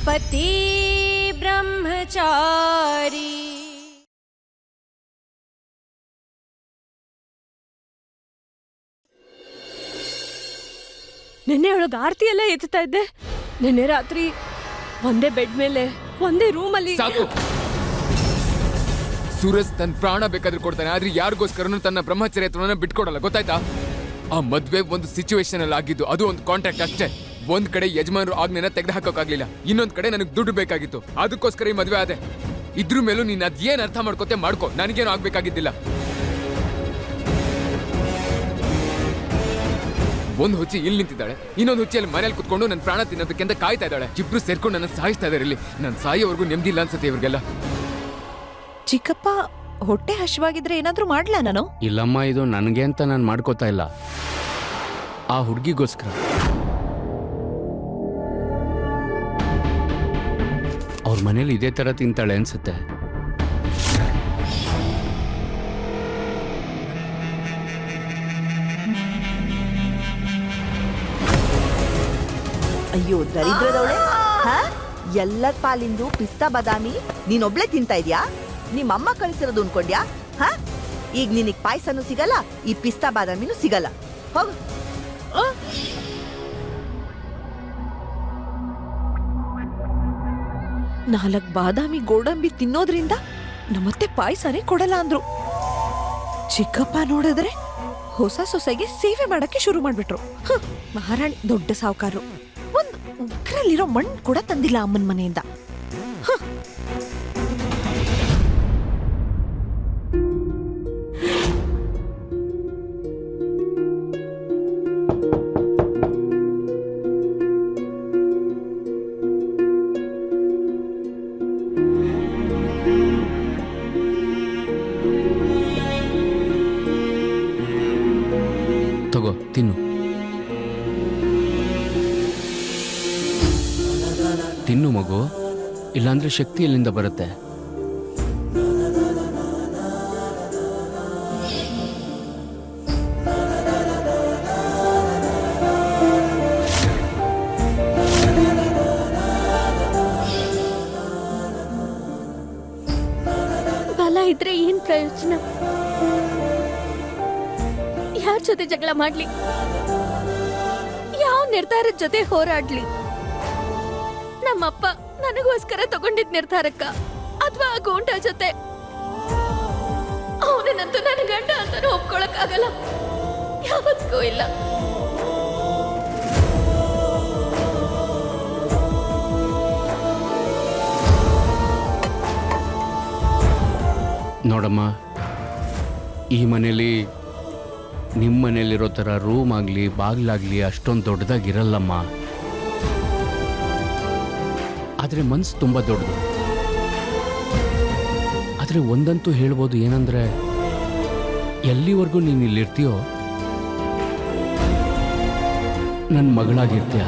पति ब्रह्मचारी। ನಿನ್ನೆ ಒಳಗೆ ಆರತಿ ಎಲ್ಲ ಎತ್ತಾ ಇದ್ದೆ. ನಿನ್ನೆ ರಾತ್ರಿ ಒಂದೇ ಬೆಡ್ ಮೇಲೆ ಒಂದೇ ರೂಮಲ್ಲಿ. ಸಾಕು. ಸೂರಜ್ ತನ್ನ ಪ್ರಾಣ ಬೇಕಾದ್ರೂ ಕೊಡ್ತಾನೆ, ಆದ್ರೆ ಯಾರಿಗೋಸ್ಕರನೂ ತನ್ನ ಬ್ರಹ್ಮಚರ್ಯತ್ವನ ಬಿಟ್ಕೊಡಲ್ಲ, ಗೊತ್ತಾಯ್ತಾ? ಆ ಮದ್ವೆ ಒಂದು ಸಿಚುವೇಶನ್ ಅಲ್ಲಿ ಆಗಿದ್ದು, ಅದು ಒಂದು ಕಾಂಟ್ರಾಕ್ಟ್ ಅಷ್ಟೇ. ಒಂದ್ ಕಡೆ ಯಜಮಾನರು ಆಜ್ಞೆನ ತೆಗೆದು ಹಾಕೋಕ್ಕಾಗ್ಲಿಲ್ಲ, ಇನ್ನೊಂದ್ ಕಡೆ ನನಗೆ ದುಡ್ಡು ಬೇಕಾಗಿತ್ತು, ಅದಕ್ಕೋಸ್ಕರ ಈ ಮದ್ವೆ ಆದೆ. ಇದ್ರ ಮೇಲೂ ನೀನ್ ಅದೇನ್ ಅರ್ಥ ಮಾಡ್ಕೋತೆ ಮಾಡ್ಕೋ, ನನಗೇನು ಆಗ್ಬೇಕಾಗಿದ್ದಿಲ್ಲ. ಒಂದು ಹುಚ್ಚಿ ಇಲ್ಲಿ ನಿಂತಿದ್ದಾಳೆ, ಇನ್ನೊಂದು ಹುಚ್ಚಿಯಲ್ಲಿ ಮನೇಲಿ ಕುತ್ಕೊಂಡು ನನ್ನ ಪ್ರಾಣ ತಿನ್ನೋದಕ್ಕೆ ಅಂತ ಕಾಯ್ತಾ ಇದ್ದಾಳೆ. ಇಬ್ರು ಸೇರ್ಕೊಂಡು ನನ್ನ ಸಾಯಿಸ್ತಾ ಇದಾರೆ. ಇಲ್ಲಿ ನಾನು ಸಾಯೋವರೆಗೂ ನೆಮ್ಮದಿ ಇಲ್ಲ ಅನ್ಸುತ್ತೆ ಇವ್ರಿಗೆಲ್ಲ. ಚಿಕ್ಕಪ್ಪ, ಹೊಟ್ಟೆ ಹಶ್ವಾಗಿದ್ರೆ ಏನಾದ್ರೂ ಮಾಡ್ಲಾ ನಾನು? ಇಲ್ಲಮ್ಮ, ಇದು ನನಗೆ ಅಂತ ನಾನು ಮಾಡ್ಕೋತಾ ಇಲ್ಲ, ಆ ಹುಡುಗಿಗೋಸ್ಕರ. ಅವ್ರ ಮನೇಲಿ ಇದೇ ತರ ತಿಂತಾಳೆ ಅನ್ಸುತ್ತೆ. ಅಯ್ಯೋ ದರಿದ್ರದವಳೆ, ಎಲ್ಲ ಪಾಲಿಂದು ಪಿಸ್ತಾ ಬಾದಾಮಿ ನೀನೊಬ್ಳೆ ತಿಂತಾ ಇದ್ಯಾ? ನಿಮ್ಮಮ್ಮ ಕಳಿಸಿರೋದು ಅನ್ಕೊಂಡ್ಯಾ? ಈಗ ನಿನಗ್ ಪಾಯಸನೂ ಸಿಗಲ್ಲ, ಈ ಪಿಸ್ತಾ ಬಾದಾಮಿನೂ ಸಿಗಲ್ಲ. ಹೋಗು. 4 ಬಾದಾಮಿ ಗೋಡಂಬಿ ತಿನ್ನೋದ್ರಿಂದ ನಮ್ಮತ್ತೆ ಪಾಯಸನೇ ಕೊಡಲ್ಲ ಅಂದ್ರು. ಚಿಕ್ಕಪ್ಪ ನೋಡಿದ್ರೆ ಹೊಸ ಸೊಸೆಗೆ ಸೇವೆ ಮಾಡಕ್ಕೆ ಶುರು ಮಾಡ್ಬಿಟ್ರು. ಮಹಾರಾಣಿ ದೊಡ್ಡ ಸಾವುಕಾರರು. ಒಂದು ಉಗ್ರಲ್ಲಿರೋ ಮಣ್ಣು ಕೂಡ ತಂದಿಲ್ಲ ಅಮ್ಮನ ಮನೆಯಿಂದ. ತಗೋ, ತಿನ್ನು ತಿನ್ನು ಮಗು, ಇಲ್ಲಾಂದ್ರೆ ಶಕ್ತಿ ಎಲ್ಲಿಂದ ಬರುತ್ತೆ? ಬಲ ಇದ್ರೆ ಏನ್ ಪ್ರಯೋಜನ? ಯಾರ ಜೊತೆ ಜಗಳ ಮಾಡ್ಲಿ? ಯಾವ ನಿರ್ಧಾರದ ಜೊತೆ ಹೋರಾಡ್ಲಿ? ನಮ್ಮಪ್ಪ ನನಗೋಸ್ಕರ ತಗೊಂಡಿದ್ ನಿರ್ಧಾರಕ್ಕ ಅಥವಾ ಆ ಗೂಂಡ ಜೊತೆ? ಅವನನ್ನಂತೂ ನನ್ನ ಗಂಡ ಅಂತಾನು ಒಪ್ಕೊಳಕ್ ಆಗಲ್ಲ, ಯಾವತ್ತಿಗೂ ಇಲ್ಲ. ನೋಡಮ್ಮ, ಈ ಮನೇಲಿ ನಿಮ್ಮ ಮನೇಲಿರೋ ಥರ ರೂಮ್ ಆಗಲಿ ಬಾಗಿಲಾಗಲಿ ಅಷ್ಟೊಂದು ದೊಡ್ಡದಾಗಿರಲ್ಲಮ್ಮ. ಆದರೆ ಮನ್ಸು ತುಂಬ ದೊಡ್ಡದು. ಆದರೆ ಒಂದಂತೂ ಹೇಳ್ಬೋದು, ಏನಂದ್ರೆ ಎಲ್ಲಿವರೆಗೂ ನೀನು ಇಲ್ಲಿರ್ತೀಯೋ ನನ್ನ ಮಗಳಾಗಿರ್ತೀಯ.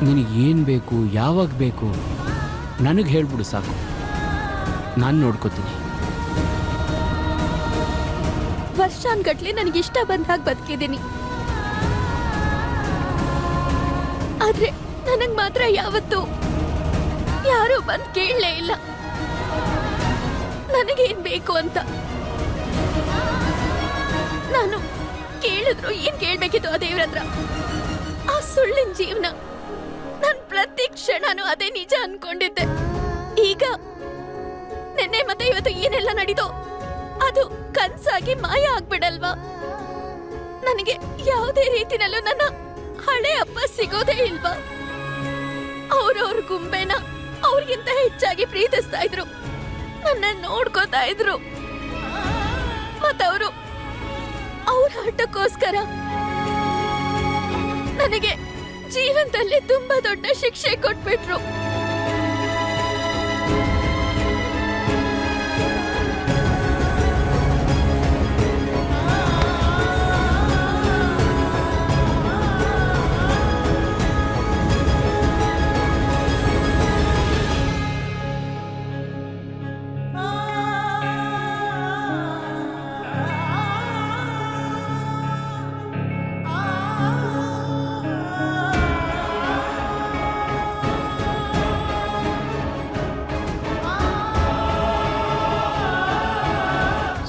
ನಿನಗೇನು ಬೇಕು, ಯಾವಾಗ ಬೇಕು ನನಗೆ ಹೇಳ್ಬಿಡು ಸಾಕು, ನಾನು ನೋಡ್ಕೋತೀನಿ. ವರ್ಷಾನ್ಗಟ್ಲೆ ನನಗಿಷ್ಟ ಬಂದಾಗ ಬದುಕಿದ್ದೀನಿ, ಆದ್ರೆ ನನಗ್ ಮಾತ್ರ ಯಾವತ್ತೂ ಯಾರು ಬಂದ್ ಕೇಳಲೇ ಇಲ್ಲ ನನಗೇನ್ ಬೇಕು ಅಂತ. ನಾನು ಕೇಳಿದ್ರು ಏನ್ ಕೇಳ್ಬೇಕಿತ್ತು ಆ ದೇವ್ರ ಹತ್ರ? ಆ ಸುಳ್ಳಿನ ಜೀವನ, ನಾನು ಪ್ರತಿ ಕ್ಷಣನೂ ಅದೇ ನಿಜ ಅನ್ಕೊಂಡಿದ್ದೆ. ಈಗ ನಿನ್ನೆ ಮತ್ತೆ ಇವತ್ತು ಏನೆಲ್ಲ ನಡೀತೋ ಅದು ಕನ್ಸಾಗಿ ಮಾಯ ಆಗ್ಬಿಡಲ್ವಾ? ನನಗೆ ಯಾವುದೇ ರೀತಿನಲ್ಲೂ ನನ್ನ ಹಳೆ ಅಪ್ಪ ಸಿಗೋದೇ ಇಲ್ವಾ? ಅವ್ರವ್ರ ಗುಂಬೆನ ಅವ್ರಿಗಿಂತ ಹೆಚ್ಚಾಗಿ ಪ್ರೀತಿಸ್ತಾ ಇದ್ರು, ನನ್ನ ನೋಡ್ಕೋತಾ ಇದ್ರು. ಮತ್ತವರು ಅವ್ರ ಆಟಕ್ಕೋಸ್ಕರ ನನಗೆ ಜೀವನದಲ್ಲಿ ತುಂಬಾ ದೊಡ್ಡ ಶಿಕ್ಷೆ ಕೊಟ್ಬಿಟ್ರು.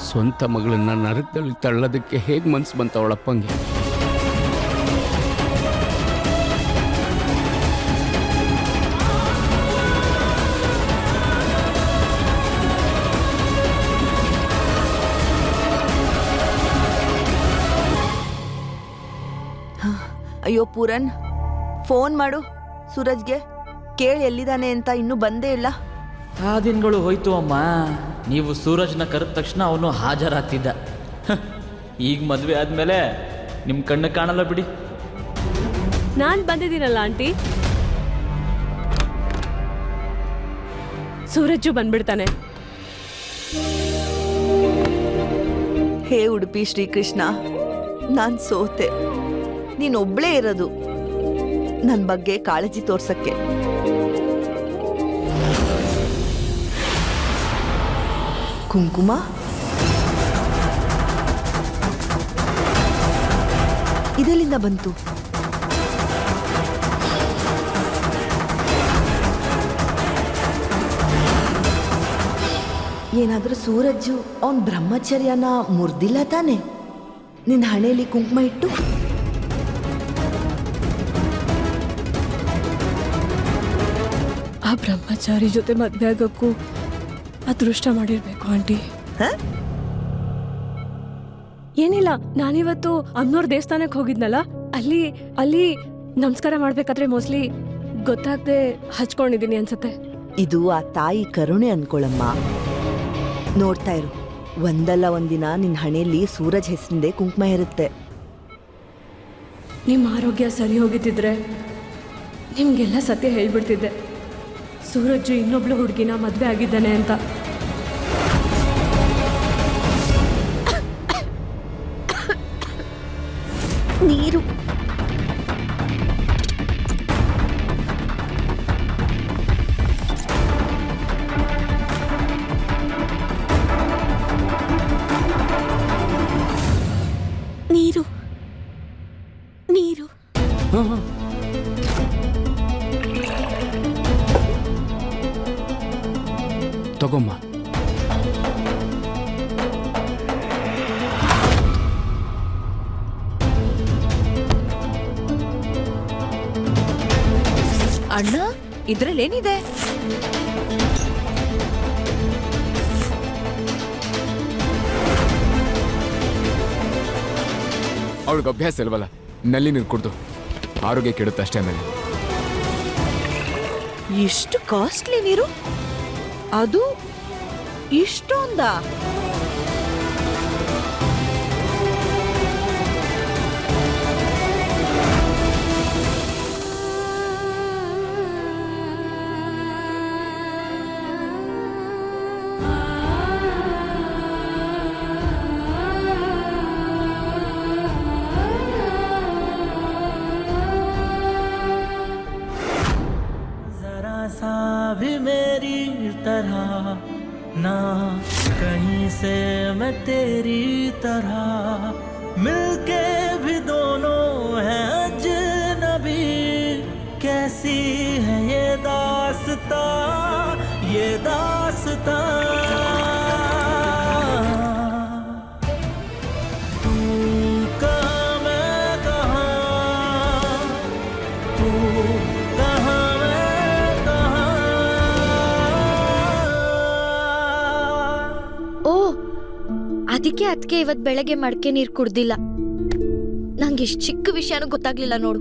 ಸ್ವಂತ ಮಗಳನ್ನ ನರಕದಲ್ಲಿ ತಳ್ಳೋದಕ್ಕೆ ಹೇಗೆ ಮನ್ಸು ಬಂತ ಅವಳಪ್ಪಂಗೆ? ಅಯ್ಯೋ ಪೂರನ್, ಫೋನ್ ಮಾಡು ಸೂರಜ್ಗೆ, ಕೇಳಿ ಎಲ್ಲಿದ್ದಾನೆ ಅಂತ. ಇನ್ನೂ ಬಂದೇ ಇಲ್ಲ. ಆ ದಿನಗಳು ಹೋಯ್ತು ಅಮ್ಮ. ನೀವು ಸೂರಜ್ನ ಕರೆದ ತಕ್ಷಣ ಅವನು ಹಾಜರಾಗ್ತಿದ್ದ. ಈಗ ಮದುವೆ ಆದಮೇಲೆ ನಿಮ್ಮ ಕಣ್ಣು ಕಾಣಲ್ಲ ಬಿಡಿ. ನಾನು ಬಂದಿದ್ದೀನಲ್ಲ ಆಂಟಿ, ಸೂರಜ್ಜು ಬಂದ್ಬಿಡ್ತಾನೆ. ಹೇ ಉಡುಪಿ ಶ್ರೀಕೃಷ್ಣ, ನಾನ್ ಸೋತೆ. ನೀನೊಬ್ಳೇ ಇರೋದು ನನ್ನ ಬಗ್ಗೆ ಕಾಳಜಿ ತೋರ್ಸಕ್ಕೆ. ಕುಂಕುಮ, ಇದೆಲ್ಲಿಂದ ಬಂತು? ಏನಾದ್ರೂ ಸೂರಜ್ಜು ಅವನ್ ಬ್ರಹ್ಮಚರ್ಯನ ಮುರ್ದಿಲ್ಲ ತಾನೆ? ನಿನ್ನ ಹಣೆಯಲ್ಲಿ ಕುಂಕುಮ ಇಟ್ಟು ಆ ಬ್ರಹ್ಮಚಾರಿ ಜೊತೆ ಮದ್ವೆ ಆಗೋಕ್ಕೂ ಅದೃಷ್ಟ ಮಾಡಿರ್ಬೇಕು ಆಂಟಿ. ಹ? ಏನಿಲ್ಲ, ನಾನಿವತ್ತು ಅಮ್ಮನವ್ರ ದೇವಸ್ಥಾನಕ್ಕೆ ಹೋಗಿದ್ನಲ್ಲ, ಅಲ್ಲಿ ನಮಸ್ಕಾರ ಮಾಡ್ಬೇಕಾದ್ರೆ ಮೋಸ್ಟ್ಲಿ ಗೊತ್ತಾಗದೆ ಹಚ್ಕೊಂಡಿದ್ದೀನಿ ಅನ್ಸತ್ತೆ. ಇದು ಆ ತಾಯಿ ಕರುಣೆ ಅನ್ಕೊಳಮ್ಮ. ನೋಡ್ತಾ ಇರು, ಒಂದಲ್ಲ ಒಂದಿನ ನಿನ್ನ ಹಣೆಯಲ್ಲಿ ಸೂರಜ್ ಹೆಸರಿಂದೆ ಕುಂಕುಮ ಇರುತ್ತೆ. ನಿಮ್ಮ ಆರೋಗ್ಯ ಸರಿ ಹೋಗಿದ್ದಿದ್ರೆ ನಿಮ್ಗೆಲ್ಲ ಸತ್ಯ ಹೇಳ್ಬಿಡ್ತಿದ್ದೆ. ಸೂರಜ್ಜು ಇನ್ನೊಬ್ಳು ಹುಡುಗಿನ ಮದ್ವೆ ಆಗಿದ್ದಾನೆ ಅಂತ. ನೀರು. ನೀರು ನೀರು. ತಗೊಮ್ಮ. ಅಣ್ಣ, ಇದ್ರಲ್ಲೇನಿದೆ? ಅವಳಿಗೆ ಅಭ್ಯಾಸ ಇಲ್ವಲ್ಲ ನಲ್ಲಿ ನೀರು ಕುಡ್ದು, ಆರೋಗ್ಯ ಕೆಡುತ್ತೆ ಅಷ್ಟೇ. ಆಮೇಲೆ ಇಷ್ಟು ಕಾಸ್ಟ್ಲಿ ನೀರು, ಅದು ಇಷ್ಟೊಂದ? सा भी मेरी तरह ना कहीं से मैं तेरी तरह, मिलके भी दोनों हैं अजनबी, कैसी है ये दास्ता, ये दास्ता। तू कहाँ मैं कहाँ, तू कहाँ ಅದಕ್ಕೆ ಇವತ್ ಬೆಳಗ್ಗೆ ಮಡಕೆ ನೀರ್ ಕುಡ್ದಿಲ್ಲ. ನಂಗೆ ಇಷ್ಟು ಚಿಕ್ಕ ವಿಷಯನೂ ಗೊತ್ತಾಗ್ಲಿಲ್ಲ ನೋಡು.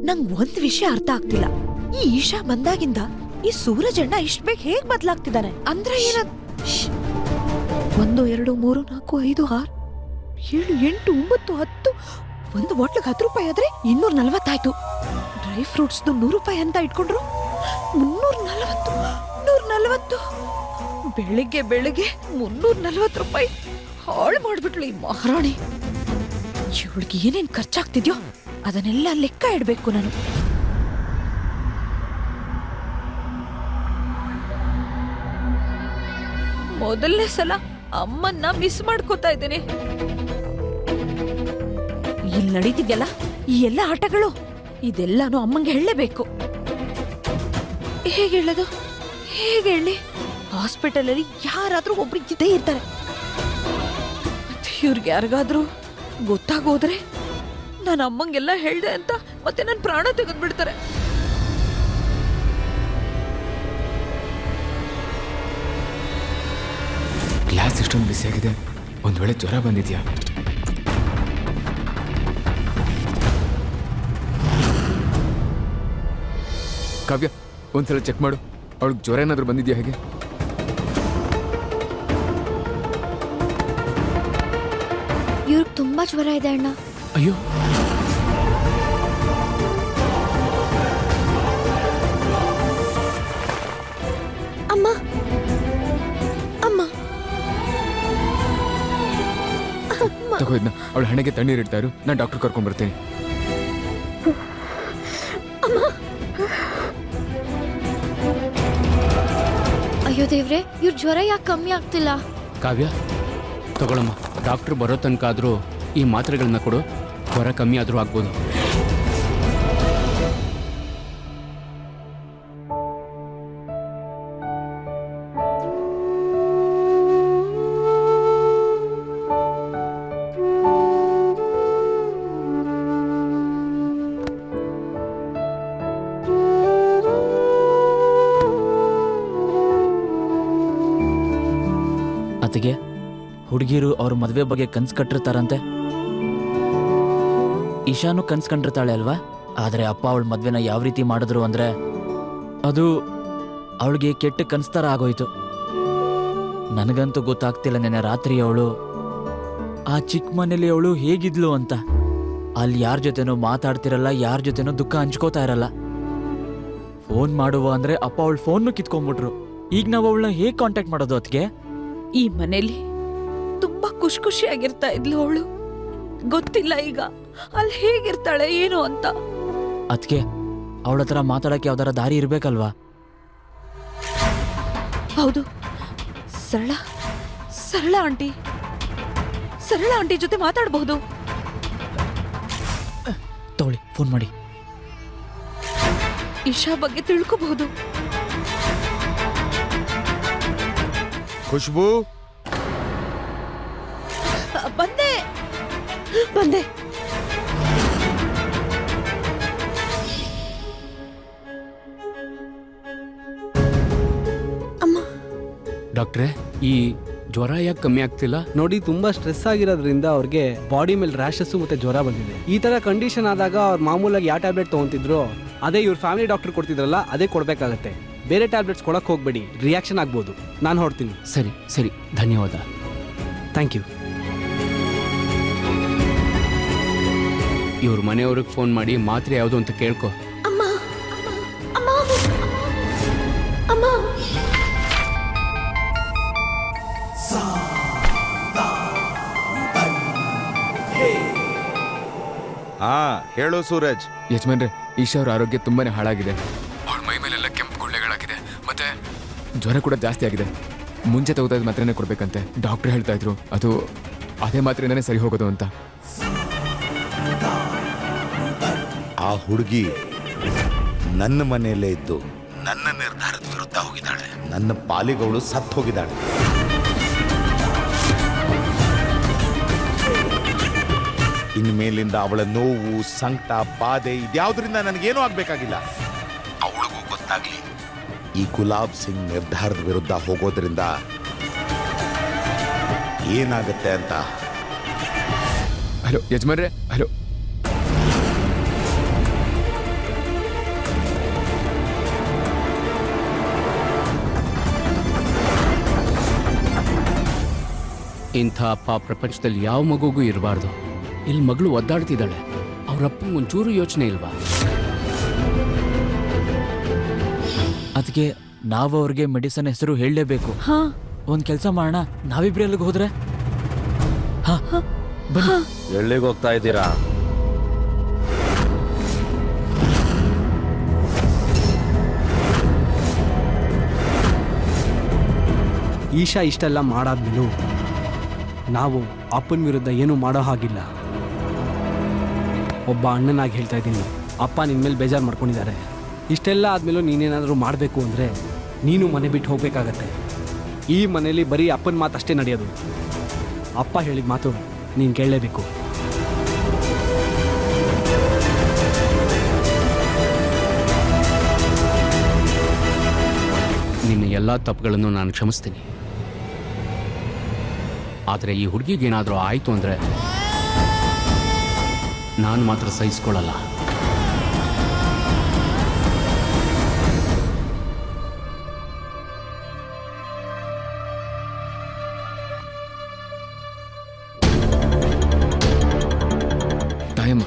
ನಂಗ್ ಒಂದ್ ವಿಷಯ ಅರ್ಥ ಆಗ್ತಿಲ್ಲ. ಈ ಈಶಾ ಬಂದಾಗಿಂದ ಈ ಸೂರಜ್ ಅಣ್ಣ ಇಷ್ಟ ಬೇಗ ಹೇಗ್ ಬದ್ಲಾಗ್ತಿದ್ದಾನೆ? ಅಂದ್ರೆ ಏನ? 1 2 3 4 5 6 7 8 9 10 ಒಂದು ಬಾಟ್ಲಿಗೆ 10 ರೂಪಾಯಿ ಆದ್ರೆ 240 ಆಯ್ತು. ಡ್ರೈ ಫ್ರೂಟ್ಸ್ 100 ರೂಪಾಯಿ ಅಂತ ಇಟ್ಕೊಂಡ್ರು 340. ಬೆಳಿಗ್ಗೆ 340 ರೂಪಾಯಿ ಹಾಳು ಮಾಡ್ಬಿಟ್ಲು ಈ ಮಹಾರಾಣಿ. ಇವಳಿಗೆ ಏನೇನ್ ಖರ್ಚಾಗ್ತಿದ್ಯೋ ಅದನ್ನೆಲ್ಲ ಲೆಕ್ಕ ಇಡ್ಬೇಕು ನಾನು. ಮೊದಲನೇ ಸಲ ಅಮ್ಮನ್ನ ಮಿಸ್ ಮಾಡ್ಕೋತಾ ಇದ್ದೇನೆ. ಇಲ್ಲಿ ನಡೀತಿದ್ಯಲ್ಲ ಈ ಎಲ್ಲ ಆಟಗಳು, ಇದೆಲ್ಲಾನು ಅಮ್ಮಂಗೆ ಹೇಳಲೇಬೇಕು. ಹೇಗೆ ಹೇಳೋದು? ಹೇಗೆ ಹೇಳಿ? ಹಾಸ್ಪಿಟಲ್ ಅಲ್ಲಿ ಯಾರಾದ್ರೂ ಒಬ್ರು ಇದ್ದೇ ಇರ್ತಾರೆ. ಇವ್ರಿಗೆ ಯಾರಿಗಾದ್ರೂ ಗೊತ್ತಾಗೋದ್ರೆ ನಾನು ಅಮ್ಮಂಗೆಲ್ಲ ಹೇಳ್ದೆ ಅಂತ ಮತ್ತೆ ನನ್ನ ಪ್ರಾಣ ತೆಗೆದ್ಬಿಡ್ತಾರೆ. ಕ್ಲಾಸ್ ಇಷ್ಟೊಂದು ಬಿಸಿಯಾಗಿದೆ, ಒಂದ್ ವೇಳೆ ಜ್ವರ ಬಂದಿದ್ಯಾ? ಕಾವ್ಯ, ಒಂದ್ಸಲ ಚೆಕ್ ಮಾಡು, ಅವಳಿಗೆ ಜ್ವರ ಏನಾದರೂ ಬಂದಿದ್ಯಾ ಹೇಗೆ? ಇವ್ರಿಗೆ ತುಂಬಾ ಜ್ವರ ಇದೆ ಅಣ್ಣ. ಅಯ್ಯೋ, ಅಮ್ಮ ಅಮ್ಮ ತಗೋ ಇದನ್ನ, ಅವಳ ಹಣೆಗೆ ತಣ್ಣೀರು ಇಡ್ತಾ ಇರು, ನಾನು ಡಾಕ್ಟರ್ ಕರ್ಕೊಂಡ್ ಬರ್ತೀನಿ. ಅಯ್ಯೋ ದೇವ್ರೆ, ಇವ್ರ ಜ್ವರ ಯಾಕೆ ಕಮ್ಮಿ ಆಗ್ತಿಲ್ಲ? ಕಾವ್ಯ ತಗೊಳಮ್ಮ, ಡಾಕ್ಟ್ರು ಬರೋ ತನಕ ಆದರೂ ಈ ಮಾತ್ರೆಗಳನ್ನ ಕೊಡು, ಜ್ವರ ಕಮ್ಮಿ ಆದರೂ ಆಗ್ಬೋದು. ಅತಿಗೆ ಹುಡುಗಿರು ಅವ್ರ ಮದುವೆ ಬಗ್ಗೆ ಕನ್ಸು ಕಟ್ಟಿರ್ತಾರಂತೆ. ಇಶಾನು ಕನ್ಸು ಕಂಡಿರ್ತಾಳೆ ಅಲ್ವಾ? ಆದರೆ ಅಪ್ಪ ಅವಳ ಮದ್ವೆನ ಯಾವ ರೀತಿ ಮಾಡಿದ್ರು ಅಂದ್ರೆ ಅದು ಅವಳಿಗೆ ಕೆಟ್ಟ ಕನ್ಸ್ತಾರ ಆಗೋಯ್ತು. ನನಗಂತೂ ಗೊತ್ತಾಗ್ತಿಲ್ಲ ನೆನ್ನೆ ರಾತ್ರಿ ಅವಳು ಆ ಚಿಕ್ಕ ಮನೇಲಿ ಅವಳು ಹೇಗಿದ್ಲು ಅಂತ. ಅಲ್ಲಿ ಯಾರ ಜೊತೆನೂ ಮಾತಾಡ್ತಿರಲ್ಲ, ಯಾರ ಜೊತೆನೂ ದುಃಖ ಹಂಚ್ಕೋತಾ ಇರಲ್ಲ. ಫೋನ್ ಮಾಡುವ ಅಂದ್ರೆ ಅಪ್ಪ ಅವಳ ಫೋನ್ನು ಕಿತ್ಕೊಂಡ್ಬಿಟ್ರು. ಈಗ ನಾವು ಅವಳನ್ನ ಹೇಗೆ ಕಾಂಟ್ಯಾಕ್ಟ್ ಮಾಡೋದು ಅದಕ್ಕೆ? ಈ ಮನೇಲಿ ತುಂಬಾ ಖುಷಿಯಾಗಿರ್ತಾ ಇದ್ಲು ಅವಳು. ಗೊತ್ತಿಲ್ಲ ಈಗ ಅಲ್ಲಿ ಹೇಗಿರ್ತಾಳೆ ಏನು ಅಂತ. ಅದಕ್ಕೆ ಅವಳ ಹತ್ರ ಮಾತಾಡಕ್ಕೆ ಯಾವ್ದಾರ ದಾರಿ ಇರ್ಬೇಕಲ್ವಾ? ಹೌದು, ಸರಳ ಸರಳ ಆಂಟಿ ಸರಳ ಆಂಟಿ ಜೊತೆ ಮಾತಾಡಬಹುದು. ತಗೊಳ್ಳಿ, ಫೋನ್ ಮಾಡಿ. ಇಶಾ ಬಗ್ಗೆ ತಿಳ್ಕೋಬಹುದು. ಖುಷ್ಬೂ, ಬಂದೆ ಬಂದೆ. ಅಮ್ಮ, ಡಾಕ್ಟ್ರೇ, ಈ ಜ್ವರ ಯಾಕೆ ಕಮ್ಮಿ ಆಗ್ತಿಲ್ಲ? ನೋಡಿ, ತುಂಬಾ ಸ್ಟ್ರೆಸ್ ಆಗಿರೋದ್ರಿಂದ ಅವ್ರಿಗೆ ಬಾಡಿ ಮೇಲೆ ರ್ಯಾಷಸ್ ಮತ್ತೆ ಜ್ವರ ಬಂದಿದೆ. ಈ ತರ ಕಂಡೀಷನ್ ಆದಾಗ ಅವ್ರು ಮಾಮೂಲಾಗಿ ಯಾವ ಟ್ಯಾಬ್ಲೆಟ್ ತಗೊಂತಿದ್ರು ಅದೇ ಇವ್ರ ಫ್ಯಾಮಿಲಿ ಡಾಕ್ಟರ್ ಕೊಡ್ತಿದ್ರಲ್ಲ ಅದೇ ಕೊಡ್ಬೇಕಾಗತ್ತೆ. ಬೇರೆ ಟ್ಯಾಬ್ಲೆಟ್ಸ್ ಕೊಡಕ್ ಹೋಗ್ಬೇಡಿ, ರಿಯಾಕ್ಷನ್ ಆಗ್ಬೋದು. ನಾನು ಹೊರಡ್ತೀನಿ. ಸರಿ ಸರಿ, ಧನ್ಯವಾದ. Thank you. ಇವ್ರ ಮನೆಯವ್ರಿಗೆ ಫೋನ್ ಮಾಡಿ ಮಾತ್ರೆ ಯಾವುದು ಅಂತ ಕೇಳ್ಕೊ. ಅಮ್ಮ ಅಮ್ಮ ಅಮ್ಮ. ಹಾ ಹೇಳು ಸೂರಜ್. ಯಜಮಾನ್ರೆ, ಈಶಾ ಅವ್ರ ಆರೋಗ್ಯ ತುಂಬಾನೇ ಹಾಳಾಗಿದೆ. ಅವಳ ಮೈ ಮೇಲೆಲ್ಲ ಕೆಂಪು ಗುಳ್ಳೆಗಳಾಗಿದೆ, ಮತ್ತೆ ಜ್ವರ ಕೂಡ ಜಾಸ್ತಿ ಆಗಿದೆ. ಮುಂಚೆ ತಗೋತಾ ಇದ್ದ ಮಾತ್ರೆನೇ ಕೊಡ್ಬೇಕಂತೆ. ಡಾಕ್ಟರ್ ಹೇಳ್ತಾ ಇದ್ರು ಅದು ಅದೇ ಮಾತ್ರೆಯಿಂದನೇ ಸರಿ ಹೋಗೋದು ಅಂತ. ಆ ಹುಡುಗಿ ನನ್ನ ಮನೆಯಲ್ಲೇ ಇದ್ದು ನನ್ನ ನಿರ್ಧಾರದ ವಿರುದ್ಧ ಹೋಗಿದ್ದಾಳೆ. ನನ್ನ ಪಾಲಿಗವಳು ಸತ್ತು ಹೋಗಿದ್ದಾಳೆ. ಇನ್ಮೇಲಿಂದ ಅವಳ ನೋವು, ಸಂಕಟ, ಬಾಧೆ ಇದ್ಯಾವುದರಿಂದ ನನಗೇನೂ ಆಗ್ಬೇಕಾಗಿಲ್ಲ. ಅವಳಿಗೂ ಗೊತ್ತಾಗ್ಲಿ ಈ ಗುಲಾಬ್ ಸಿಂಗ್ ನಿರ್ಧಾರದ ವಿರುದ್ಧ ಹೋಗೋದ್ರಿಂದ ಏನಾಗುತ್ತೆ ಅಂತ. ಹಲೋ ಯಜಮಾನ್ರೆ, ಹಲೋ. ಇಂಥ ಅಪ್ಪ ಪ್ರಪಂಚದಲ್ಲಿ ಯಾವ ಮಗುಗೂ ಇರಬಾರ್ದು. ಇಲ್ಲಿ ಮಗಳು ಒದ್ದಾಡ್ತಿದ್ದಾಳೆ, ಅವ್ರಪ್ಪಂಗೆ ಒಂಚೂರು ಯೋಚನೆ ಇಲ್ವಾ? ಅದಕ್ಕೆ ನಾವು ಅವ್ರಿಗೆ ಮೆಡಿಸನ್ ಹೆಸರು ಹೇಳಲೇಬೇಕು. ಹಾ, ಒಂದ್ ಕೆಲಸ ಮಾಡೋಣ, ನಾವಿಬ್ರು ಎಲ್ಲಿಗೆ ಹೋದ್ರೆ? ಹಾ, ಬನ್ನಿ. ಎಲ್ಲಿಗೆ ಹೋಗ್ತಾ ಇದ್ದೀರಾ? ಈಶಾ ಇಷ್ಟೆಲ್ಲ ಮಾಡಾದ್ಮೇಲೂ ನಾವು ಅಪ್ಪನ ವಿರುದ್ಧ ಏನೂ ಮಾಡೋ ಹಾಗಿಲ್ಲ. ಒಬ್ಬ ಅಣ್ಣನಾಗಿ ಹೇಳ್ತಾ ಇದ್ದೀನಿ, ಅಪ್ಪ ನಿನ್ನ ಮೇಲೆ ಬೇಜಾರು ಮಾಡ್ಕೊಂಡಿದ್ದಾರೆ. ಇಷ್ಟೆಲ್ಲ ಆದಮೇಲೂ ನೀನೇನಾದರೂ ಮಾಡಬೇಕು ಅಂದರೆ ನೀನು ಮನೆ ಬಿಟ್ಟು ಹೋಗಬೇಕಾಗತ್ತೆ. ಈ ಮನೇಲಿ ಬರೀ ಅಪ್ಪನ ಮಾತು ಅಷ್ಟೇ ನಡೆಯೋದು. ಅಪ್ಪ ಹೇಳಿದ ಮಾತು ನೀನು ಕೇಳಲೇಬೇಕು. ನಿನ್ನ ಎಲ್ಲ ತಪ್ಪುಗಳನ್ನು ನಾನು ಕ್ಷಮಿಸ್ತೀನಿ. ಆದರೆ ಈ ಹುಡುಗಿಗೇನಾದರೂ ಆಯಿತು ಅಂದರೆ ನಾನು ಮಾತ್ರ ಸಹಿಸ್ಕೊಳ್ಳಲ್ಲ. ತಾಯಮ್ಮ,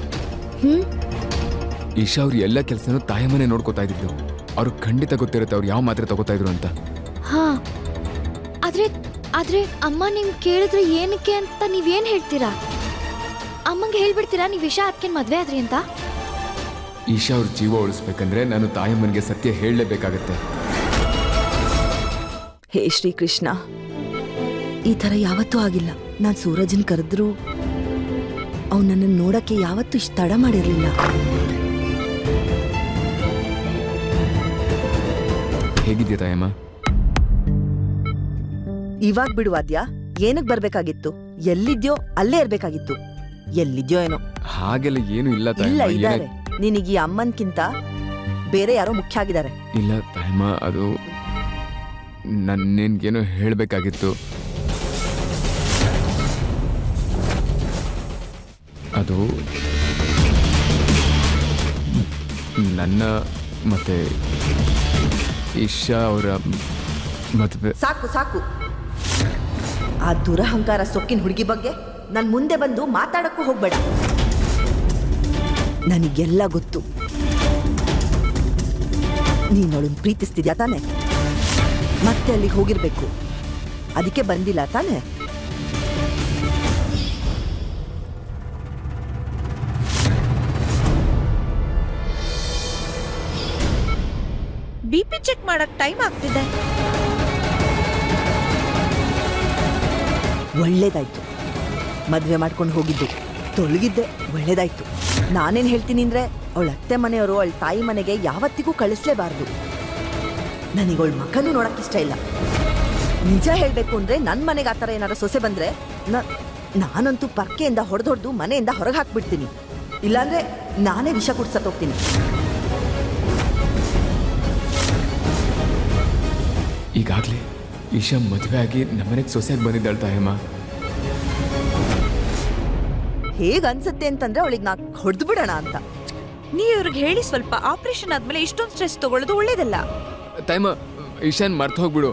ಈಶಾ ಅವ್ರು ಎಲ್ಲ ಕೆಲಸನೂ ತಾಯಮ್ಮನೇ ನೋಡ್ಕೋತಾ ಇದ್ದಿದ್ದು. ಅವ್ರಿಗೆ ಖಂಡಿತ ಗೊತ್ತಿರುತ್ತೆ ಅವ್ರು ಯಾವ ಮಾತ್ರೆ ತಗೋತಾ ಇದ್ರು ಅಂತ. ಹಾ, ಆದ್ರೆ ಅಮ್ಮ ನಿಮ್ ಕೇಳಿದ್ರೆ ಏನಕ್ಕೆ ಅಂತ ನೀವೇನ್ ಹೇಳ್ತೀರಾ? ಅಮ್ಮಂಗೆ ಹೇಳ್ಬಿಡ್ತೀರಾ ನೀವ್ ವಿಷ ಅದಕ್ಕೆ ಮದ್ವೆ ಆದ್ರಿ ಅಂತ? ಈಶಾ ಅವ್ರ ಜೀವ ಉಳಿಸ್ಬೇಕಂದ್ರೆ ನಾನು ತಾಯಮ್ಮನಿಗೆ ಸತ್ಯ ಹೇಳಲೇಬೇಕಾಗತ್ತೆ. ಹೇ ಶ್ರೀಕೃಷ್ಣ, ಈ ಥರ ಯಾವತ್ತೂ ಆಗಿಲ್ಲ. ನಾನು ಸೂರಜನ್ ಕರೆದ್ರು ಅವ್ನು ನನ್ನನ್ನು ನೋಡಕ್ಕೆ ಯಾವತ್ತೂ ಇಷ್ಟ ತಡ ಮಾಡಿರಲಿಲ್ಲ. ಹೇಗಿದ್ಯಾ ತಾಯಮ್ಮ? ಇವಾಗ ಬಿಡುವಾದ್ಯಾ? ಏನಕ್ಕೆ ಬರ್ಬೇಕಾಗಿತ್ತು? ಎಲ್ಲಿದ್ಯೋ ಅಲ್ಲೇ ಇರ್ಬೇಕಾಗಿತ್ತು. ಎಲ್ಲಿದ್ಯೋ ಏನೋ. ಹಾಗೆಲ್ಲ ಏನು ಇಲ್ಲ ಇಲ್ಲ, ತಾಯಮ್ಮ. ಇದ್ದಾರೆ. ನಿನಗೆ ಈ ಅಮ್ಮನ್ಕಿಂತ ಬೇರೆ ಯಾರೋ ಮುಖ್ಯ ಆಗಿದ್ದಾರೆ. ಇಲ್ಲ ತಾಯಮ್ಮ, ಅದು ನನ್ನೇನ್ಗೇನೋ ಹೇಳಬೇಕಾಗಿತ್ತು. ಅದು ನನ್ನ ಮತ್ತೆ ಈಶಾ ಅವರ ಮದುವೆ. ಸಾಕು ಸಾಕು. ಆ ದುರಹಂಕಾರ ಸೊಕ್ಕಿನ ಹುಡುಗಿ ಬಗ್ಗೆ ನನ್ ಮುಂದೆ ಬಂದು ಮಾತಾಡಕ್ಕೂ ಹೋಗ್ಬೇಡ. ನನಗೆಲ್ಲ ಗೊತ್ತು. ನೀನ್ ಅವಳನ್ನ ಪ್ರೀತಿಸ್ತಿದ್ಯಾ ತಾನೆ? ಮತ್ತೆ ಅಲ್ಲಿಗೆ ಹೋಗಿರ್ಬೇಕು. ಅದಕ್ಕೆ ಬಂದಿಲ್ಲ ತಾನೆ? BP ಚೆಕ್ ಮಾಡಕ್ ಟೈಮ್ ಆಗ್ತಿದೆ. ಒಳ್ಳೇದಾಯ್ತು. ಮದ್ವೆ ಮಾಡ್ಕೊಂಡು ಹೋಗಿದ್ದು ತೊಳಗಿದ್ದೆ ಒಳ್ಳೇದಾಯ್ತು. ನಾನೇನ್ ಹೇಳ್ತೀನಿ ಅಂದ್ರೆ ಅವಳ ಅತ್ತೆ ಮನೆಯವರು ಅವಳ ತಾಯಿ ಮನೆಗೆ ಯಾವತ್ತಿಗೂ ಕಳಿಸ್ಲೇಬಾರ್ದು. ನನಗವಳ ಮಕ್ಕನೂ ನೋಡಕ್ ಇಷ್ಟ ಇಲ್ಲ. ನಿಜ ಹೇಳ್ಬೇಕು ಅಂದ್ರೆ ನನ್ ಮನೆಗೆ ಆತರ ಏನಾರ ಸೊಸೆ ಬಂದ್ರೆ ನಾನಂತೂ ಪರ್ಕೆಯಿಂದ ಹೊಡೆದೊಡ್ದು ಮನೆಯಿಂದ ಹೊರಗೆ ಹಾಕ್ಬಿಡ್ತೀನಿ. ಇಲ್ಲಾಂದ್ರೆ ನಾನೇ ವಿಷ ಕುಡ್ಸತ್ತೋಗ್ತೀನಿ. ಈಗಾಗ್ಲೇ ಈಶಾ ಮದುವೆ ಆಗಿ ನಮ್ಮನೆಗೆ ಸೊಸೆಯಾಗಿ ಬಂದಿದ್ದಾಳೆ ತಾಯಮ್ಮ. ಹೇಗ್ ಅನ್ಸುತ್ತೆ ಅಂತಂದ್ರೆ ಅವಳಿಗೆ ನಾ ಹೊಡೆದು ಬಿಡೋಣ ಅಂತ. ನೀವ್ ಇವ್ರಿಗೆ ಹೇಳಿ ಸ್ವಲ್ಪ. ಆಪರೇಷನ್ ಆದ್ಮೇಲೆ ಇಷ್ಟೊಂದು ಸ್ಟ್ರೆಸ್ ತಗೊಳ್ಳೋದು ಒಳ್ಳೇದಲ್ಲ. ತಾಯಮ್ಮ, ಈಶಾನ್ ಮರ್ತು ಹೋಗ್ಬಿಡು.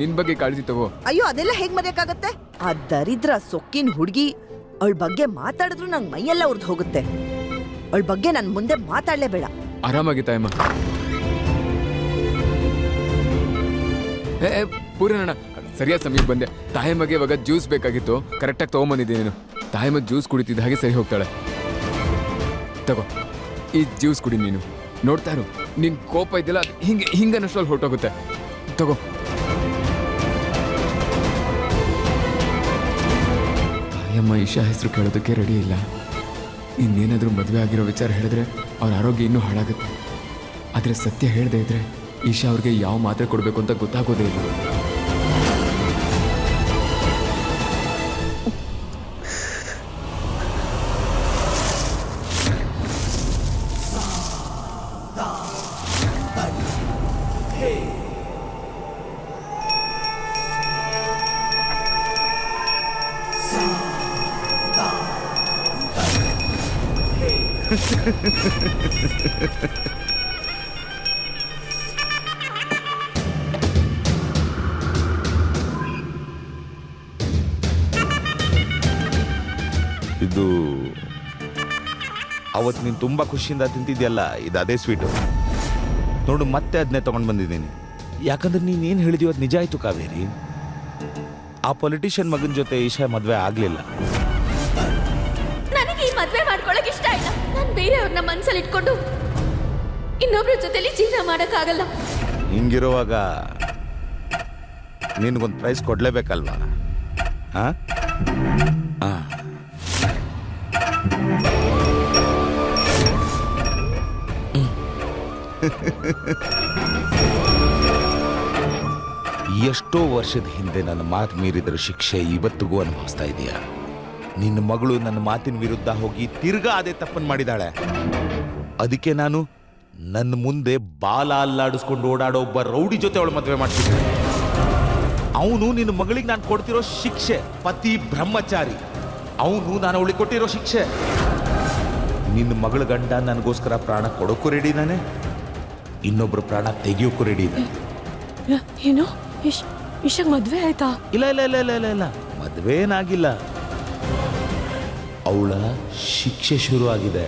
ನಿನ್ ಬಗ್ಗೆ ಕಾಳಜಿ ತಗೋ. ಅಯ್ಯೋ, ಅದೆಲ್ಲ ಹೇಗ್ ಮರೆಯಕ್ಕಾಗತ್ತೆ? ಆ ದರಿದ್ರ ಸೊಕ್ಕಿನ ಹುಡುಗಿ ಅವಳ ಬಗ್ಗೆ ಮಾತಾಡಿದ್ರು ನಂಗೆ ಮೈಯೆಲ್ಲ ಉರ್ದು ಹೋಗುತ್ತೆ. ಅವಳ ಬಗ್ಗೆ ನನ್ ಮುಂದೆ ಮಾತಾಡ್ಲೇಬೇಡ. ಆರಾಮಾಗಿ ತಾಯಮ್ಮ. ಪೂರ್ಣಣ್ಣ, ಸರಿಯಾದ ಸಮಯಕ್ಕೆ ಬಂದೆ. ತಾಯಮ್ಮಗೆ ಇವಾಗ ಜ್ಯೂಸ್ ಬೇಕಾಗಿತ್ತು, ಕರೆಕ್ಟಾಗಿ ತೊಗೊಂಬಂದಿದ್ದೀನಿ ನೀನು. ತಾಯಮ್ಮ ಜ್ಯೂಸ್ ಕುಡಿತಿದ್ದ ಹಾಗೆ ಸರಿ ಹೋಗ್ತಾಳೆ. ತಗೋ, ಈ ಜ್ಯೂಸ್ ಕುಡಿ ನೀನು. ನೋಡ್ತಾ ಇರು, ನಿನ್ ಕೋಪ ಇದೆಯಲ್ಲ ಹಿಂಗನ್ನಷ್ಟಲ್ಲಿ ಹೊರಟೋಗುತ್ತೆ. ತಗೋ. ತಾಯಮ್ಮ ಈಶಾ ಹೆಸರು ಕೇಳೋದಕ್ಕೆ ರೆಡಿ ಇಲ್ಲ. ಇನ್ನೇನಾದರೂ ಮದುವೆ ಆಗಿರೋ ವಿಚಾರ ಹೇಳಿದ್ರೆ ಅವ್ರ ಆರೋಗ್ಯ ಇನ್ನೂ ಹಾಳಾಗುತ್ತೆ. ಆದರೆ ಸತ್ಯ ಹೇಳದೇ ಇದ್ರೆ ಈಶಾ ಅವ್ರಿಗೆ ಯಾವ ಮಾತ್ರೆ ಕೊಡಬೇಕು ಅಂತ ಗೊತ್ತಾಗೋದೇ ಇಲ್ಲ. ಇದು ಅವತ್ತು ನೀನು ತುಂಬ ಖುಷಿಯಿಂದ ತಿಂತಿದ್ಯಲ್ಲ, ಇದು ಅದೇ ಸ್ವೀಟು. ನೋಡು, ಮತ್ತೆ ಅದನ್ನೇ ತೊಗೊಂಡು ಬಂದಿದ್ದೀನಿ. ಯಾಕಂದ್ರೆ ನೀನೇನು ಹೇಳಿದೀವ ಅದು ನಿಜ ಆಯಿತು ಕಾವೇರಿ. ಆ ಪೊಲಿಟಿಷಿಯನ್ ಮಗನ ಜೊತೆ ಈಶಾ ಮದುವೆ ಆಗಲಿಲ್ಲ. ನನಗೆ ಈ ಮದ್ವೆ ಮಾಡ್ಕೊಳಕ್ ಇಷ್ಟ ಇಲ್ಲ. ನಾನು ಬೇರೆಯವ್ರನ್ನ ಮನ್ಸಲ್ಲಿ ಇಟ್ಕೊಂಡು ಇನ್ನೊಬ್ರ ಜೊತೆಲಿ ಜೀವನ ಮಾಡಕ್ಕಾಗಲ್ಲ. ಹಿಂಗಿರುವಾಗ ನಿನಗೊಂದು ಪ್ರೈಸ್ ಕೊಡಲೇಬೇಕಲ್ವಾ? ಹಾಂ ಹಾಂ, ಎಷ್ಟೋ ವರ್ಷದ ಹಿಂದೆ ನನ್ನ ಮಾತು ಮೀರಿದ್ರ ಶಿಕ್ಷೆ ಇವತ್ತಿಗೂ ಅನುಭವಿಸ್ತಾ ಇದೀಯ. ನಿನ್ನ ಮಗಳು ನನ್ನ ಮಾತಿನ ವಿರುದ್ಧ ಹೋಗಿ ತಿರ್ಗಾ ಅದೇ ತಪ್ಪನ್ನು ಮಾಡಿದಾಳೆ. ಅದಕ್ಕೆ ನಾನು ನನ್ನ ಮುಂದೆ ಬಾಲ ಅಲ್ಲಾಡಿಸ್ಕೊಂಡು ಓಡಾಡೋ ಒಬ್ಬ ರೌಡಿ ಜೊತೆ ಅವಳು ಮದುವೆ ಮಾಡ್ತಿದ್ದೆ. ಅವನು ನಿನ್ನ ಮಗಳಿಗೆ ನಾನು ಕೊಡ್ತಿರೋ ಶಿಕ್ಷೆ ಪತಿ ಬ್ರಹ್ಮಚಾರಿ. ಅವನು ನಾನು ಅವಳಿಗೆ ಕೊಟ್ಟಿರೋ ಶಿಕ್ಷೆ. ನಿನ್ನ ಮಗಳ ಗಂಡ ನನಗೋಸ್ಕರ ಪ್ರಾಣ ಕೊಡೋಕ್ಕೂ ರೆಡಿ ಇದ್ದಾನೆ, ಇನ್ನೊಬ್ರು ಪ್ರಾಣ ತೆಗಿಯೋಕ್ಕೂ ರೆಡಿ ಇದ್ದಾನೆ. ಏನು ಇಶಾಗ್ ಮದ್ವೆ ಆಯ್ತಾ? ಇಲ್ಲ ಇಲ್ಲ ಇಲ್ಲ ಇಲ್ಲ ಇಲ್ಲ ಇಲ್ಲ ಮದುವೆ ಏನಾಗಿಲ್ಲ. ಅವಳ ಶಿಕ್ಷೆ ಶುರು ಆಗಿದೆ.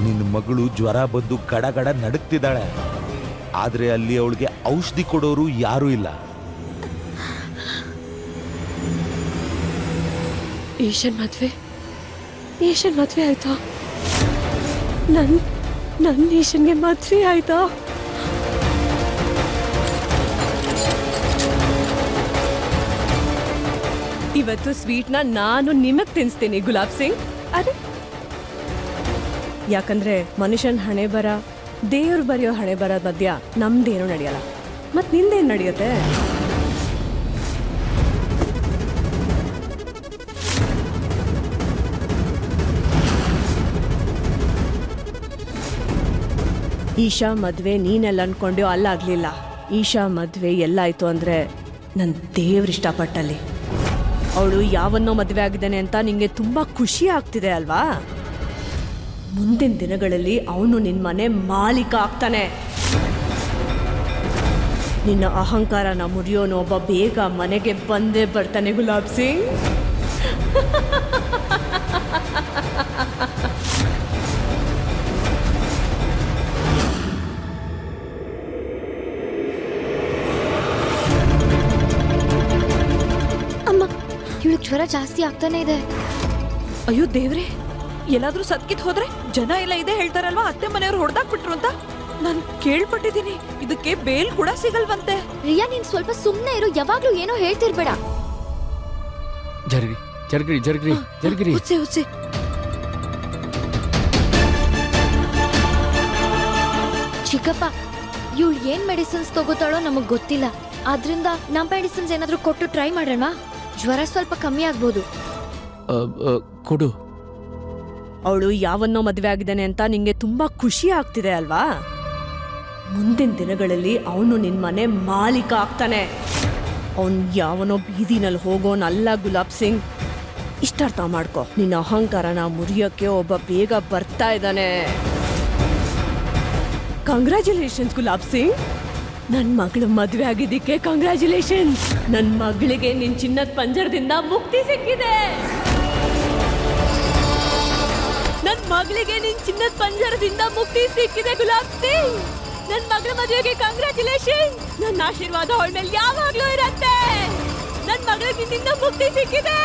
ನಿನ್ನ ಮಗಳು ಜ್ವರ ಬಂದು ಗಡಗಡ ನಡುಕ್ತಿದ್ದಾಳೆ. ಆದ್ರೆ ಅಲ್ಲಿ ಅವಳಿಗೆ ಔಷಧಿ ಕೊಡೋರು ಯಾರೂ ಇಲ್ಲ. ಈಶನ್ ಮದ್ವೆ ಆಯ್ತಾ? ನನ್ನ ಈಶನ್ಗೆ ಮದ್ವೆ ಆಯ್ತಾ? ಇವತ್ತು ಸ್ವೀಟ್ನ ನಾನು ನಿಮಗ್ ತಿನ್ಸ್ತೀನಿ ಗುಲಾಬ್ ಸಿಂಗ್. ಅರೆ, ಯಾಕಂದ್ರೆ ಮನುಷ್ಯನ್ ಹಣೆ ಬರ ದೇವ್ರು ಬರೆಯೋ ಹಣೆ ಬರ ಮಧ್ಯ ನಮ್ದೇನು ನಡೆಯಲ್ಲ. ಮತ್ ನಿಂದೇನ್ ನಡೆಯುತ್ತೆ? ಈಶಾ ಮದ್ವೆ ನೀನೆಲ್ಲ ಅನ್ಕೊಂಡ್ಯೋ ಅಲ್ಲಾಗ್ಲಿಲ್ಲ. ಈಶಾ ಮದ್ವೆ ಎಲ್ಲಾಯ್ತು ಅಂದ್ರೆ ನನ್ ದೇವ್ರ ಇಷ್ಟಪಟ್ಟಲ್ಲಿ. ಅವಳು ಯಾವನ್ನೋ ಮದ್ವೆ ಆಗಿದ್ದಾನೆ ಅಂತ ನಿಂಗೆ ತುಂಬಾ ಖುಷಿ ಆಗ್ತಿದೆ ಅಲ್ವಾ? ಮುಂದಿನ ದಿನಗಳಲ್ಲಿ ಅವನು ನಿನ್ ಮನೆ ಮಾಲೀಕ ಆಗ್ತಾನೆ. ನಿನ್ನ ಅಹಂಕಾರನ ಮುರಿಯೋನು ಒಬ್ಬ ಬೇಗ ಮನೆಗೆ ಬಂದೇ ಬರ್ತಾನೆ ಗುಲಾಬ್ ಸಿಂಗ್. ಇವಳಿಗೆ ಜ್ವರ ಜಾಸ್ತಿ ಆಗ್ತಾನೆ ಇದೆ. ಅಯ್ಯೋ ದೇವ್ರೆ, ಎಲ್ಲಾದ್ರೂ ಸತ್ಕಿತ್ ಹೋದ್ರೆ ಜನ ಎಲ್ಲ ಇದೆ ಹೇಳ್ತಾರಲ್ವಾ, ಅತ್ತೆ ಮನೆಯವ್ರು ಹೊಡೆದಾಕ್ಬಿಟ್ರು ಅಂತ ನಾನು ಕೇಳ್ಪಟ್ಟಿದ್ದೀನಿ. ಇದಕ್ಕೆ ಬೇಲ್ ಕೂಡ ಸಿಗಲ್ವಂತೆ. ರಿಯಾ, ನೀನ್ ಸ್ವಲ್ಪ ಸುಮ್ನೆ ಇರು. ಯಾವಾಗ್ಲೂ ಏನೋ ಹೇಳ್ತಿರ್ಬೇಡ. ಜರ್ಗಿರಿ. ಹುಚ್ಚೆ ಚಿಕ್ಕಪ್ಪ, ಇವಳು ಏನ್ ಮೆಡಿಸಿನ್ಸ್ ತಗೋತಾಳೋ ನಮಗ್ ಗೊತ್ತಿಲ್ಲ. ಆದ್ರಿಂದ ನಮ್ ಮೆಡಿಸಿನ್ಸ್ ಏನಾದ್ರೂ ಕೊಟ್ಟು ಟ್ರೈ ಮಾಡೋಣ. ಜ್ವರ ಸ್ವಲ್ಪ ಕಮ್ಮಿ ಆಗ್ಬೋದು. ಕೊಡು. ಅವಳು ಯಾವನ್ನೋ ಮದ್ವೆ ಆಗಿದ್ದಾನೆ ಅಂತ ನಿಂಗೆ ತುಂಬಾ ಖುಷಿ ಆಗ್ತಿದೆ ಅಲ್ವಾ? ಮುಂದಿನ ದಿನಗಳಲ್ಲಿ ಅವನು ನಿನ್ ಮನೆ ಮಾಲೀಕ ಆಗ್ತಾನೆ. ಅವನ್ ಯಾವನೋ ಬೀದಿನಲ್ಲಿ ಹೋಗೋನಲ್ಲ ಗುಲಾಬ್ ಸಿಂಗ್. ಇಷ್ಟಾರ್ಥ ಮಾಡ್ಕೊ, ನಿನ್ನ ಅಹಂಕಾರನ ಮುರಿಯೋಕೆ ಒಬ್ಬ ಬೇಗ ಬರ್ತಾ ಇದ್ದಾನೆ. ಕಂಗ್ರ್ಯಾಚುಲೇಷನ್ಸ್ ಗುಲಾಬ್ ಸಿಂಗ್. ನನ್ ಮಗಳು ಮದ್ವೆ ಆಗಿದ್ದಕ್ಕೆ ಕಂಗ್ರ್ಯಾಚುಲೇಷನ್ಸ್. ನನ್ ಮಗಳಿಗೆ ನಿನ್ ಚಿನ್ನದ ಪಂಜರದಿಂದ ಮುಕ್ತಿ ಸಿಕ್ಕಿದೆ. ನನ್ ಮಗಳಿಗೆ ನಿನ್ ಚಿನ್ನದ ಪಂಜರದಿಂದ ಮುಕ್ತಿ ಸಿಕ್ಕಿದೆ ಗುಲಾಬ್ ಸಿಂಗ್. ನನ್ ಮಗಳ ಮದುವೆಗೆ ಕಂಗ್ರ್ಯಾಚುಲೇಷನ್. ನನ್ನ ಆಶೀರ್ವಾದ ಅವಳ ಮೇಲೆ ಯಾವಾಗ್ಲೂ ಇರತ್ತೆ. ನನ್ ಮಗಳಿಗೆ ನಿನ್ನಿಂದ ಮುಕ್ತಿ ಸಿಕ್ಕಿದೆ.